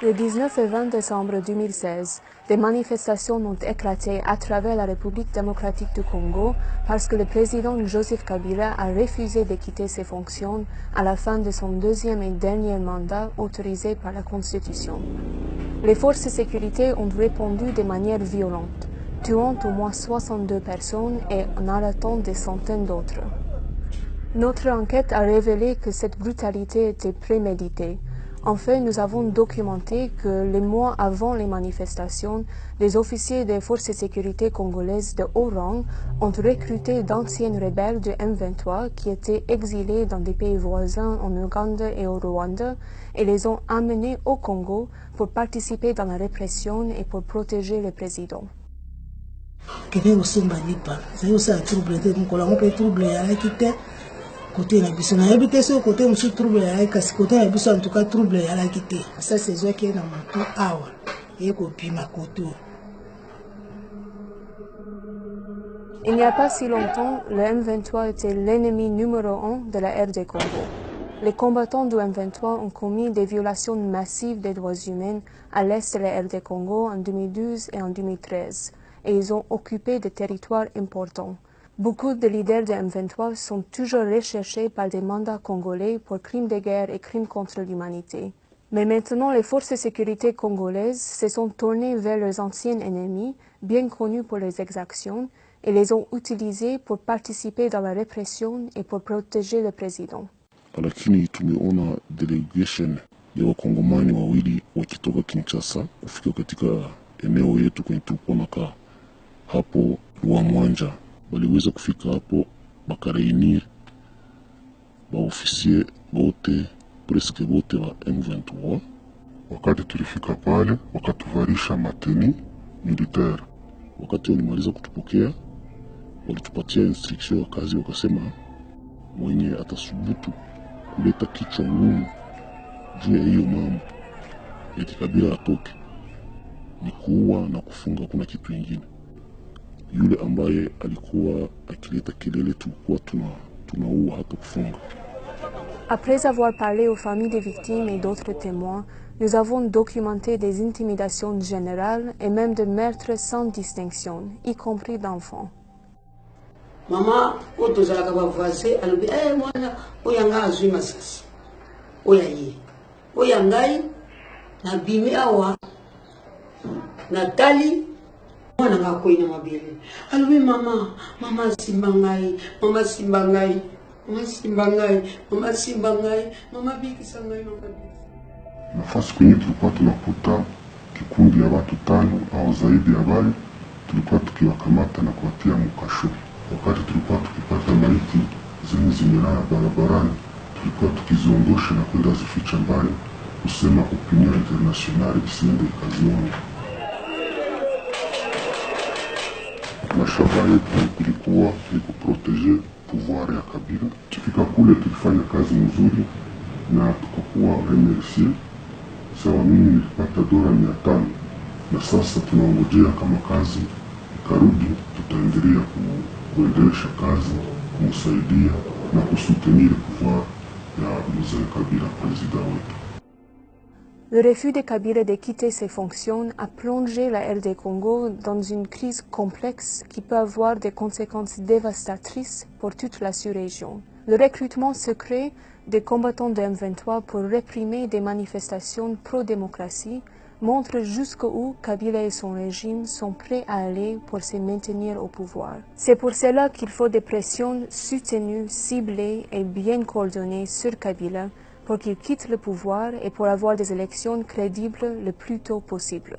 Le 19 et 20 décembre 2016, des manifestations ont éclaté à travers la République démocratique du Congo parce que le président Joseph Kabila a refusé de quitter ses fonctions à la fin de son deuxième et dernier mandat autorisé par la Constitution. Les forces de sécurité ont répondu de manière violente, tuant au moins 62 personnes et en arrêtant des centaines d'autres. Notre enquête a révélé que cette brutalité était préméditée. En fait, nous avons documenté que les mois avant les manifestations, des officiers des forces de sécurité congolaises de haut rang ont recruté d'anciens rebelles du M23 qui étaient exilés dans des pays voisins en Ouganda et au Rwanda et les ont amenés au Congo pour participer dans la répression et pour protéger le président. Côté na biso na habité so côté monsieur trouble ya kasi côté na biso en tout cas trouble ya la quitté ça c'est zo qui est dans mon awa et copie ma côté. Il n'y a pas si longtemps, le M23 était l'ennemi numéro 1 de la RD Congo. Les combattants du M23 ont commis des violations massives des droits humains à l'est de la RD Congo en 2012 et en 2013, et ils ont occupé des territoires importants. Beaucoup de leaders de M23 sont toujours recherchés par des mandats congolais pour crimes de guerre et crimes contre l'humanité. Mais maintenant, les forces de sécurité congolaises se sont tournées vers leurs anciens ennemis, bien connus pour leurs exactions, et les ont utilisés pour participer dans la répression et pour protéger le président. Lakini tumeona delegation ya wakongomani wawili wakitoka Kinshasa kufika katika eneo yetu kwenye tulikuwa nakaa hapo Rwamwanja. Waliweza kufika hapo bakareunir baofisier bote presque bote wa M23. Wakati tulifika pale wakatuvarisha mateni militaire. Wakati walimaliza kutupokea walitupatia instruction ya kazi, wakasema mwenye atasubutu kuleta kichwa ngumu juu ya hiyo mambo ya Kabila atoke, ni kuua na kufunga, kuna kitu kingine. Yule ambaye alikuwa akileta kelele tulikuwa tunaua hata kufunga. Après avoir parlé aux familles des victimes et d'autres témoins, nous avons documenté des intimidations générales et même de meurtres sans distinction, y compris d'enfants. Maman, quand on a voisin, elle dit eh moi oyanga azui masasi. Oyaye. Oyangai na bimi awa. Natali mwana ngako ina mabele. Alwi mama simbangai, mama simbangai, mama simbangai, mama simbangai, mama bikisa ngai mama. Nafasi kwenye tulikuwa tunakuta kikundi ya watu 5 au zaidi ya wale, tulikuwa tukiwakamata na kuwatia mkasho. Wakati tulikuwa tukipata maiti zenye zimelala barabarani, tulikuwa tukiziondosha na kwenda zificha mbali, kusema opinion internationale isiende ikazione. Mashaba yetu ilikuwa ni kuproteger pouvoir ya Kabila. Tukifika kule tulifanya kazi nzuri na tukakuwa remercier. Sawa, mimi nilipata $500 na sasa tunaongojea kama kazi ikarudi, tutaendelea kuendelesha kazi, kumsaidia na kusutenir pouvoir ya mzee Kabila, président wetu. Le refus de Kabila de quitter ses fonctions a plongé la RD Congo dans une crise complexe qui peut avoir des conséquences dévastatrices pour toute la sous-région. Le recrutement secret des combattants de M23 pour réprimer des manifestations pro-démocratie montre jusqu'où Kabila et son régime sont prêts à aller pour se maintenir au pouvoir. C'est pour cela qu'il faut des pressions soutenues, ciblées et bien coordonnées sur Kabila pour qu'il quitte le pouvoir et pour avoir des élections crédibles le plus tôt possible.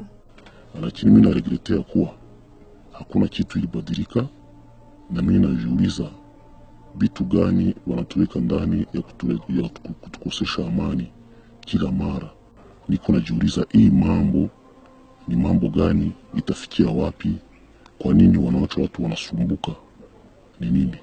Lakini mimi naregretea kuwa hakuna kitu ilibadilika, na mimi najiuliza vitu gani wanatuweka ndani ya kutukosesha amani kila mara. Niko najiuliza hii mambo ni mambo gani, itafikia wapi? Kwa nini wanaacha watu wanasumbuka? Ni nini?